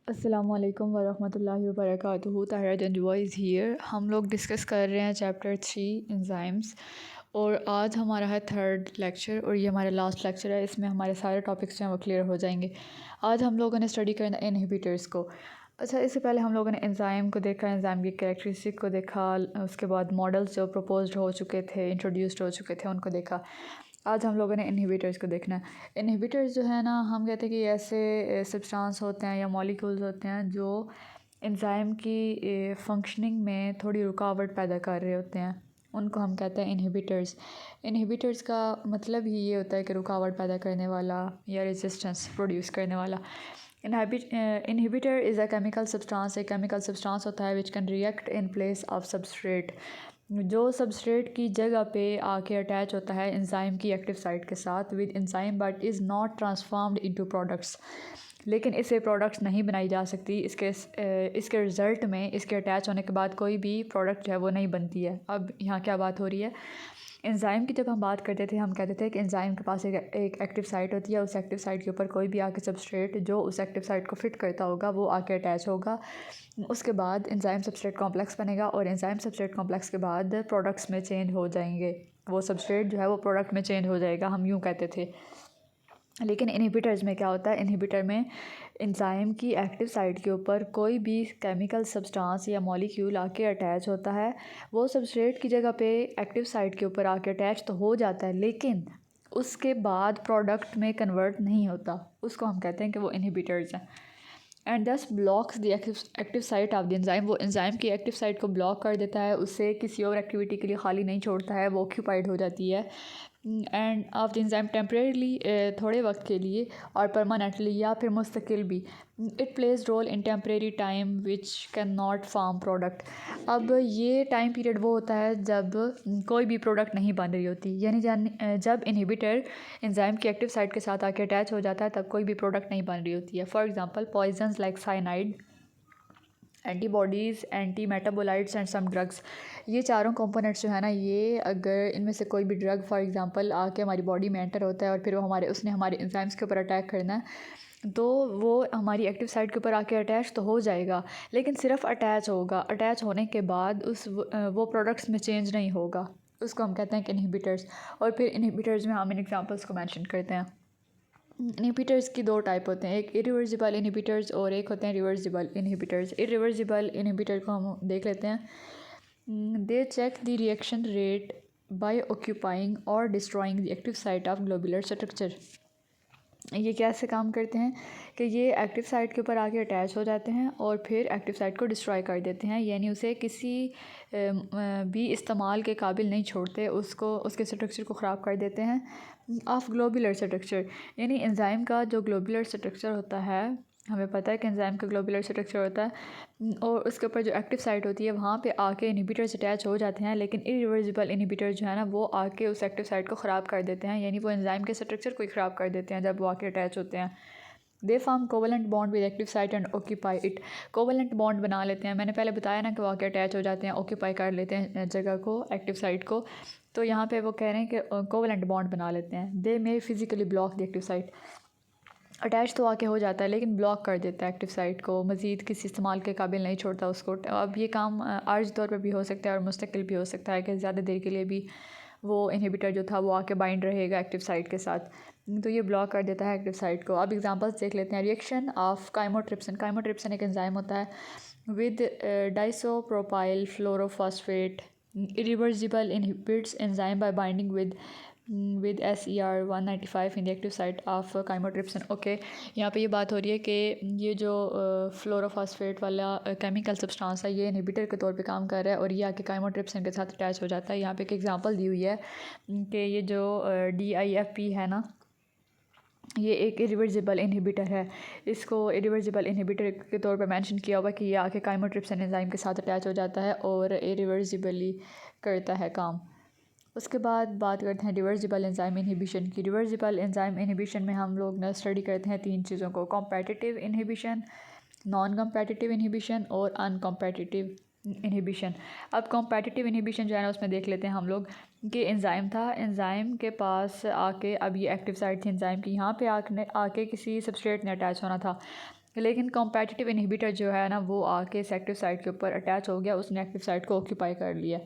अस्सलामुअलैकुम वरहमतुल्लाहि वबरकातुहू। Tahira Janjua is here. हम लोग डिस्कस कर रहे हैं चैप्टर 3 एंजाइम्स और आज हमारा है थर्ड लेक्चर और ये हमारा लास्ट लेक्चर है। इसमें हमारे सारे टॉपिक्स जो हैं वो क्लियर हो जाएंगे। आज हम लोगों ने स्टडी करना इनहिबिटर्स को। अच्छा, इससे पहले हम लोगों ने एंजाइम को देखा, एंजाइम की कैरेक्टरिस्टिक को देखा, उसके बाद मॉडल्स जो प्रपोज्ड हो चुके थे, इंट्रोड्यूस्ड हो चुके थे, उनको देखा। आज हम लोगों ने इनहिबिटर्स को देखना है। इनहिबिटर्स जो है ना, हम कहते हैं कि ऐसे सब्सटेंस होते हैं या मॉलिक्यूल्स होते हैं जो एंजाइम की फंक्शनिंग में थोड़ी रुकावट पैदा कर रहे होते हैं, उनको हम कहते हैं इनहिबिटर्स। इनहिबिटर्स का मतलब ही ये होता है कि रुकावट पैदा करने वाला या रेजिस्टेंस प्रोड्यूस करने वाला। Inhibitor is a chemical substance. एक केमिकल सब्सटेंस होता है which can react in place of substrate, जो सबस्ट्रेट की जगह पे आके अटैच होता है एंजाइम की एक्टिव साइट के साथ with enzyme but is not transformed into products. लेकिन इससे प्रोडक्ट्स नहीं बनाई जा सकती। इसके रिज़ल्ट में इसके अटैच होने के बाद कोई भी प्रोडक्ट जो है वो नहीं बनती है। अब यहाँ क्या बात हो रही है, एंजाइम की जब हम बात करते थे हम कहते थे कि एंजाइम के पास एक एक्टिव साइट होती है। उस एक्टिव साइट के ऊपर कोई भी आके सबस्ट्रेट जो उस एक्टिव साइट को फिट करता होगा वो आके अटैच होगा। उसके बाद एंजाइम सबस्ट्रेट कॉम्प्लेक्स बनेगा और एंजाइम सबस्ट्रेट कॉम्प्लेक्स के बाद प्रोडक्ट्स में चेंज हो जाएंगे। वो सबस्ट्रेट जो है वो प्रोडक्ट में चेंज हो जाएगा, हम यूँ कहते थे। लेकिन इनहिबिटर्स में क्या होता है, इनहिबिटर में एंजाइम की एक्टिव साइट के ऊपर कोई भी केमिकल सब्सटेंस या मॉलिक्यूल आके अटैच होता है। वो सबस्ट्रेट की जगह पे एक्टिव साइट के ऊपर आके अटैच तो हो जाता है, लेकिन उसके बाद प्रोडक्ट में कन्वर्ट नहीं होता। उसको हम कहते हैं कि वो इनहिबिटर्स हैं। एंड दस blocks the active site of the enzyme. वो एंजाइम की एक्टिव साइट को ब्लॉक कर देता है, उससे किसी और एक्टिविटी के लिए खाली नहीं छोड़ता है, वो ऑक्यूपाइड हो जाती है। End of the enzyme temporarily, थोड़े वक्त के लिए, और परमानेंटली या फिर मुस्तकिल भी। It plays role in temporary time which can not form product. अब ये टाइम पीरियड वो होता है जब कोई भी प्रोडक्ट नहीं बन रही होती, यानी जब इनहिबिटर एंजाइम की एक्टिव साइट के साथ आके अटैच हो जाता है तब कोई भी प्रोडक्ट नहीं बन रही होती है। For example poisons like cyanide, antibodies, anti metabolites and some drugs. ये चारों कंपोनेंट्स जो है ना, ये अगर इनमें से कोई भी ड्रग फॉर एग्जांपल आके हमारी बॉडी में एंटर होता है और फिर वो उसने हमारे एंजाइम्स के ऊपर अटैक करना है, तो वो हमारी एक्टिव साइट के ऊपर आके अटैच तो हो जाएगा, लेकिन सिर्फ अटैच होगा। अटैच होने के बाद वो प्रोडक्ट्स में चेंज नहीं होगा। उसको हम कहते हैं कि इनहिबिटर्स। और फिर इनहिबिटर्स में हम इन एग्जांपल्स को मेंशन करते हैं। इनहिबिटर्स की दो टाइप होते हैं, एक इरिवर्सिबल इनहिबिटर्स और एक होते हैं रिवर्सिबल इनहिबिटर्स। इरिवर्सिबल इनहिबिटर को हम देख लेते हैं। They check the reaction rate by occupying और destroying the active site of globular structure. ये कैसे काम करते हैं कि ये एक्टिव साइट के ऊपर आके अटैच हो जाते हैं और फिर एक्टिव साइट को डिस्ट्रॉय कर देते हैं, यानी उसे किसी भी इस्तेमाल के काबिल नहीं छोड़ते, उसको उसके स्ट्रक्चर को ख़राब कर देते हैं। ऑफ ग्लोबुलर स्ट्रक्चर, यानी एंजाइम का जो ग्लोबुलर स्ट्रक्चर होता है, हमें पता है कि एंजाइम का ग्लोबुलर स्ट्रक्चर होता है और उसके ऊपर जो एक्टिव साइट होती है वहाँ पे आके इनहिबिटर्स अटैच हो जाते हैं। लेकिन इरिवर्सिबल इनहिबिटर जो है ना, वो आके उस एक्टिव साइट को ख़राब कर देते हैं, यानी वो एंजाइम के स्ट्रक्चर को ही ख़राब कर देते हैं जब वो आके अटैच होते हैं। They form covalent bond with active site and occupy it. Covalent bond बना लेते हैं। मैंने पहले बताया ना कि वो आके अटैच हो जाते हैं, ऑक्यूपाई कर लेते हैं जगह को, एक्टिव साइट को। तो यहाँ पे वो कह रहे हैं कि कोवलेंट बॉन्ड बना लेते हैं। They may physically block the active site. Attach तो आके हो जाता है लेकिन ब्लॉक कर देता है एक्टिव साइट को, मज़ीद किसी इस्तेमाल के काबिल नहीं छोड़ता उसको। अब ये काम आर्ज तौर पर भी हो सकता है और मुस्तकिल भी हो सकता है कि ज़्यादा देर के लिए भी वो इनहिबिटर जो था वो आके बाइंड रहेगा एक्टिव साइट के साथ, तो ये ब्लॉक कर देता है एक्टिव साइट को। अब एग्जांपल्स देख लेते हैं। Reaction of chymotrypsin. काइमोट्रिप्सिन एक एंजाइम होता है with diisopropyl fluorophosphate. Irreversible inhibits enzyme by binding with SER195 in the active site of chymotrypsin. Okay, यहाँ पे ये बात हो रही है कि ये जो फ्लोरोफॉस्फेट वाला केमिकल सब्सटेंस है ये इनहिबिटर के तौर पे काम कर रहा है और ये आके काइमोट्रिप्सिन के साथ अटैच हो जाता है। यहाँ पे एक एग्जांपल दी हुई है कि ये जो DIFP है ना, ये एक इरिवर्सिबल इनहिबिटर है। इसको इरिवर्सिबल इनहिबिटर के तौर पर मेंशन किया हुआ कि ये आके काइमोट्रिप्सिन एंजाइम के साथ अटैच हो जाता है और इरिवर्सिबली करता है काम। उसके बाद बात करते हैं रिवर्सिबल एंजाइम इनहिबिशन की। रिवर्सिबल एंजाइम इनहिबिशन में हम लोग ना स्टडी करते हैं तीन चीज़ों को, competitive inhibition, non competitive inhibition और अनकॉम्पिटिटिव इनहिबिशन। अब कॉम्पिटिटिव इनहिबिशन जो है ना उसमें देख लेते हैं हम लोग कि एंजाइम था, एंजाइम के पास आके, अब ये एक्टिव साइट थी एंजाइम की, यहाँ पे आके किसी सबस्ट्रेट ने अटैच होना था। लेकिन कॉम्पिटिटिव इनहिबिटर जो है ना वो आके इस एक्टिव साइट के ऊपर अटैच हो गया, उसने एक्टिव साइट को ऑक्यूपाई कर लिया।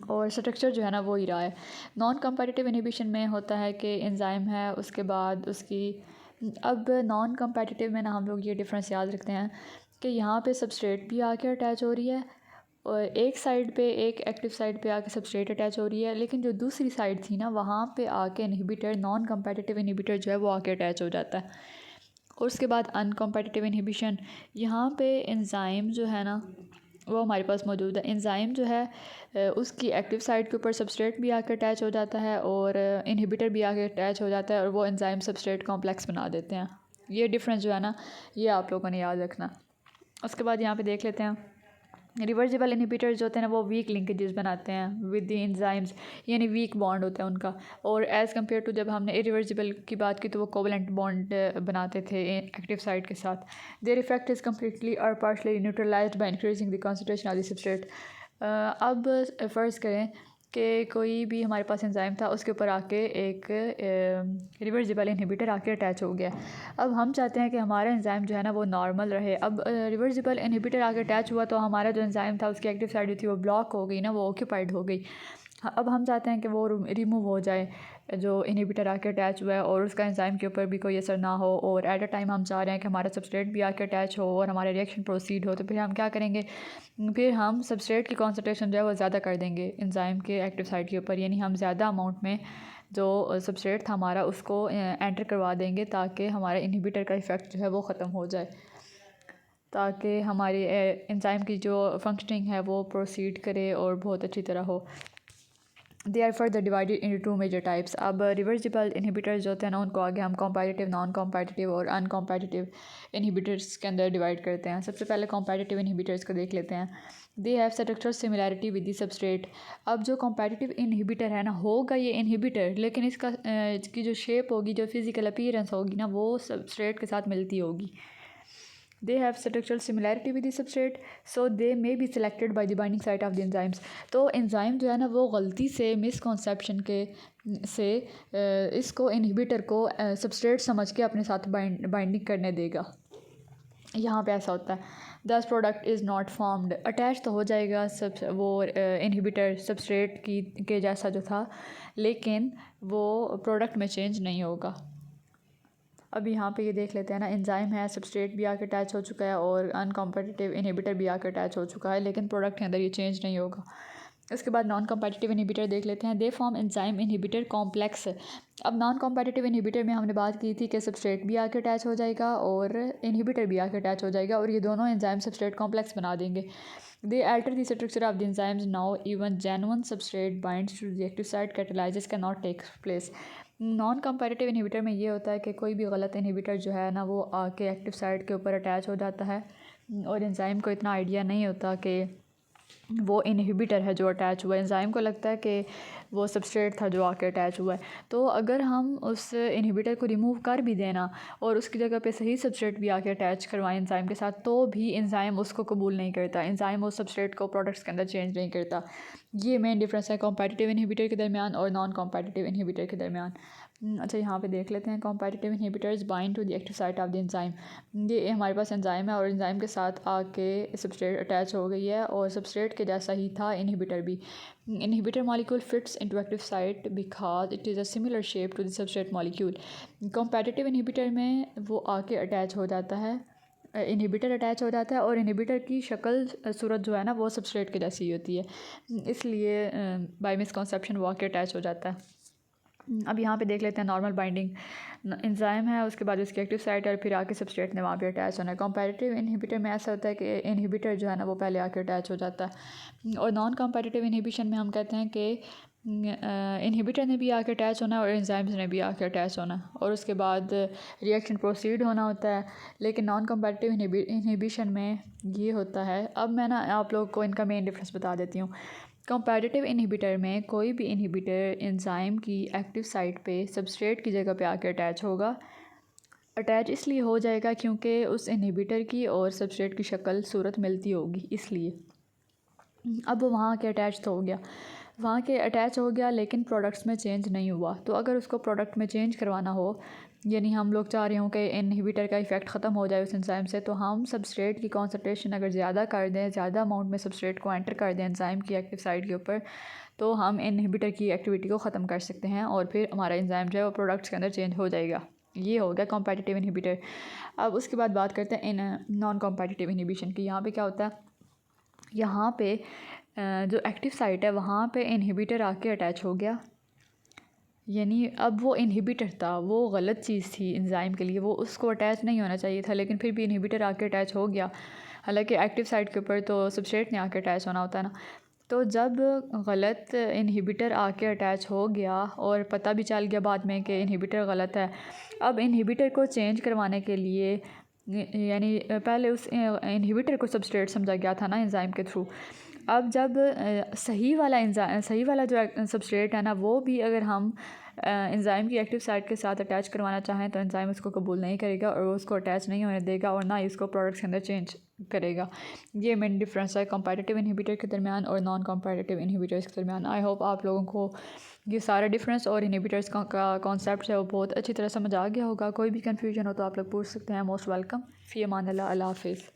और स्ट्रक्चर जो है ना वो ही रहा है। नॉन कॉम्पिटिटिव इनहिबिशन में होता है कि एंजाइम है, उसके बाद उसकी अब नॉन कॉम्पिटिटिव में ना हम लोग ये डिफरेंस याद रखते हैं कि यहाँ पे सबस्ट्रेट भी आके अटैच हो रही है और एक साइड पे एक एक्टिव साइड पे आके सबस्ट्रेट अटैच हो रही है, लेकिन जो दूसरी साइड थी ना वहाँ पे आके इनहिबिटर, नॉन कॉम्पिटिटिव इनहिबिटर जो है वो आके अटैच हो जाता है। और उसके बाद अनकॉम्पिटिटिव इनहिबिशन, यहाँ पे एंजाइम जो है ना वो हमारे पास मौजूद है। एंजाइम जो है उसकी एक्टिव साइट के ऊपर सबस्ट्रेट भी आकर अटैच हो जाता है और इनहिबिटर भी आके अटैच हो जाता है और वो एंजाइम सबस्ट्रेट कॉम्प्लेक्स बना देते हैं। ये डिफरेंस जो है ना ये आप लोगों ने याद रखना। उसके बाद यहाँ पे देख लेते हैं रिवर्सिबल इनहिबिटर्स जो होते हैं ना वो वीक लिंकेजेस बनाते हैं विद द एंजाइम्स, यानी वीक बॉन्ड होता है उनका। और एज़ कम्पेयर टू जब हमने इरिवर्सिबल की बात की तो वो कोवलेंट बॉन्ड बनाते थे एक्टिव साइट के साथ। देयर इफेक्ट इज़ कम्प्लीटली और partially neutralised by increasing the concentration of the substrate. अब फ़र्ज़ करें कि कोई भी हमारे पास एंजाइम था, उसके ऊपर आके एक रिवर्सिबल इनहिबिटर आके अटैच हो गया। अब हम चाहते हैं कि हमारा एंजाइम जो है ना वो नॉर्मल रहे। अब रिवर्सिबल इनहिबिटर आके अटैच हुआ तो हमारा जो एंजाइम था उसकी एक्टिव साइड जो थी वो ब्लॉक हो गई ना, वो ऑक्यूपाइड हो गई। अब हम चाहते हैं कि वो रिमूव हो जाए जो इनहिबिटर आके अटैच हुआ है और उसका एंजाइम के ऊपर भी कोई असर ना हो, और एट अ टाइम हम चाह रहे हैं कि हमारा सबस्ट्रेट भी आके अटैच हो और हमारा रिएक्शन प्रोसीड हो। तो फिर हम क्या करेंगे, फिर हम सबस्ट्रेट की कॉन्सेंट्रेशन जो है वो ज़्यादा कर देंगे एंजाइम के एक्टिव साइट के ऊपर, यानी हम ज़्यादा अमाउंट में जो सबस्ट्रेट था हमारा उसको एंटर करवा देंगे ताकि हमारे इनहिबिटर का इफ़ेक्ट जो है वो ख़त्म हो जाए, ताकि हमारी एंजाइम की जो फंक्शनिंग है वो प्रोसीड करे और बहुत अच्छी तरह हो। They are further divided into two major types. अब रिवर्सिबल इनहिबिटर्स जो होते हैं ना उनको आगे हम कॉम्पिटिटिव, नॉन कॉम्पिटिटिव और अनकॉम्पिटिटिव इनहिबिटर्स के अंदर डिवाइड करते हैं। सबसे पहले कॉम्पिटिटिव इनहिबिटर्स को देख लेते हैं। They have structural similarity with the substrate. अब जो कॉम्पिटिटिव इनहिबिटर है ना, होगा ये इनहिबिटर, लेकिन इसकी जो शेप होगी, जो फिज़िकल अपीयरेंस होगी ना, वो सबस्ट्रेट के साथ मिलती होगी। They have structural similarity with the substrate, so they may be selected by the binding site of the enzymes। तो एंजाइम जो है ना वो गलती से मिसकॉन्सेप्शन के से इसको इनहिबिटर को सबस्ट्रेट समझ के अपने साथ बाइंडिंग करने देगा। यहाँ पे ऐसा होता है। दस product is not formed, attach तो हो जाएगा सब वो इनहिबिटर सबस्ट्रेट की के जैसा जो था, लेकिन वो प्रोडक्ट में चेंज नहीं होगा। अब यहाँ पे ये देख लेते हैं ना, एंजाइम है, सबस्ट्रेट भी आकर अटैच हो चुका है और अनकॉम्पिटिटिव इनहिबिटर भी आकर अटैच हो चुका है, लेकिन प्रोडक्ट के अंदर ये चेंज नहीं होगा। उसके बाद नॉन कॉम्पिटिटिव इनहिबिटर देख लेते हैं। They form enzyme inhibitor complex. अब नॉन कॉम्पिटिटिव इनहिबिटर में हमने बात की थी कि सबस्ट्रेट भी आकर अटैच हो जाएगा और इनहिबिटर भी आकर अटैच हो जाएगा और ये दोनों एंजाइम सबस्ट्रेट कॉम्प्लेक्स बना देंगे। They alter the structure of the enzymes, now even genuine substrate binds to the active site, catalysis can not take place. Non competitive inhibitor में ये होता है कि कोई भी गलत इनहिबिटर जो है ना वो आके एक्टिव साइट के ऊपर अटैच हो जाता है और एंजाइम को इतना आइडिया नहीं होता कि वो इनहिबिटर है जो अटैच हुआ है। एंजाइम को लगता है कि वो सबस्ट्रेट था जो आके अटैच हुआ है। तो अगर हम उस इनहिबिटर को रिमूव कर भी देना और उसकी जगह पे सही सबस्ट्रेट भी आके अटैच करवाएं एंजाइम के साथ, तो भी एंजाइम उसको कबूल नहीं करता। एंजाइम उस सबस्ट्रेट को प्रोडक्ट्स के अंदर चेंज नहीं करता। ये मेन डिफरेंस है कॉम्पिटिटिव इनहिबिटर के दरमियान और नॉन कॉम्पिटिटिव इनहिबिटर के दरमियान। अच्छा, यहाँ पे देख लेते हैं। Competitive inhibitors bind to the active site of the enzyme. ये हमारे पास एंजाइम है और एंजाइम के साथ आके सबस्ट्रेट अटैच हो गई है और सबस्ट्रेट के जैसा ही था इनहिबिटर भी। Inhibitor molecule fits into active site because it is a similar shape to the substrate molecule. Competitive inhibitor में वो आके अटैच हो जाता है, इनहिबिटर अटैच हो जाता है और इनहिबिटर की शक्ल सूरत जो है ना वो सबस्ट्रेट के जैसी होती है, इसलिए बाय मिसकॉन्सेप्शन वो आके अटैच हो जाता है। अब यहाँ पे देख लेते हैं नॉर्मल बाइंडिंग। एंजाइम है, उसके बाद उसकी एक्टिव साइट और फिर आके सबस्ट्रेट ने वहाँ पे अटैच होना है। कॉम्पिटिटिव इनहिबिटर में ऐसा होता है कि इनहिबिटर जो है ना वो पहले आके अटैच हो जाता है। और नॉन कॉम्पिटिटिव इनहिबिशन में हम कहते हैं कि इनहिबिटर ने भी आके अटैच होना है और एंजाइम्स ने भी आके अटैच होना है और उसके बाद रिएक्शन प्रोसीड होना होता है। लेकिन नॉन कॉम्पिटिटिव इनहिबिशन में ये होता है। अब मैं ना आप लोग को इनका मेन डिफरेंस बता देती हूँ। कॉम्पिटिटिव इनहिबिटर में कोई भी इनहिबिटर एंजाइम की एक्टिव साइट पे सबस्ट्रेट की जगह पे आके अटैच होगा। अटैच इसलिए हो जाएगा क्योंकि उस इनहिबिटर की और सबस्ट्रेट की शक्ल सूरत मिलती होगी, इसलिए। अब वो वहाँ के अटैच तो हो गया, वहाँ के अटैच हो गया, लेकिन प्रोडक्ट्स में चेंज नहीं हुआ। तो अगर उसको प्रोडक्ट में चेंज करवाना हो यानी हम लोग चाह रहे हों कि इनहिबिटर का इफ़ेक्ट ख़त्म हो जाए उस एंजाइम से, तो हम सबस्ट्रेट की कॉन्सनट्रेशन अगर ज़्यादा कर दें, ज़्यादा अमाउंट में सबस्ट्रेट को एंटर कर दें एंजाइम की एक्टिव साइट के ऊपर, तो हम इनहिबिटर की एक्टिविटी को ख़त्म कर सकते हैं और फिर हमारा एंजाइम जो है वो प्रोडक्ट्स के अंदर चेंज हो जाएगा। ये हो गया कॉम्पिटिटिव इनहिबिटर। अब उसके बाद बात करते हैं इन नॉन कॉम्पिटिटिव इनहिबिशन की। यहाँ पे क्या होता है, यहाँ पे जो एक्टिव साइट है वहाँ पे इनहिबिटर आके अटैच हो गया, यानी अब वो इनहिबिटर था, वो गलत चीज़ थी एंजाइम के लिए, वो उसको अटैच नहीं होना चाहिए था, लेकिन फिर भी इनहिबिटर आके अटैच हो गया। हालांकि एक्टिव साइट के ऊपर तो सबस्ट्रेट ने आके अटैच होना होता है ना। तो जब गलत इनहिबिटर आके अटैच हो गया और पता भी चल गया बाद में कि इनहिबिटर गलत है, अब इनहिबिटर को चेंज करवाने के लिए, यानी पहले उस इनहिबिटर को सबस्ट्रेट समझा गया था ना एंजाइम के थ्रू। अब जब सही वाला जो सबस्ट्रेट है ना, वो भी अगर हम एंजाइम की एक्टिव साइट के साथ अटैच करवाना चाहें तो एंजाइम उसको कबूल नहीं करेगा और उसको अटैच नहीं होने देगा और ना ही इसको प्रोडक्ट्स के अंदर चेंज करेगा। ये मेन डिफरेंस है कॉम्पिटिटिव इनहिबिटर के दरमियान और नॉन कॉम्पिटिटिव इनहिबिटर्स के दरमियान। आई होप आप लोगों को ये सारा डिफरेंस और इनहिबिटर्स का कॉन्सेप्ट है वो बहुत अच्छी तरह समझ आ गया होगा। कोई भी कन्फ्यूजन हो तो आप लोग पूछ सकते हैं। Most welcome. फ़ी अमान अल्लाह। अल्लाह हाफिज़।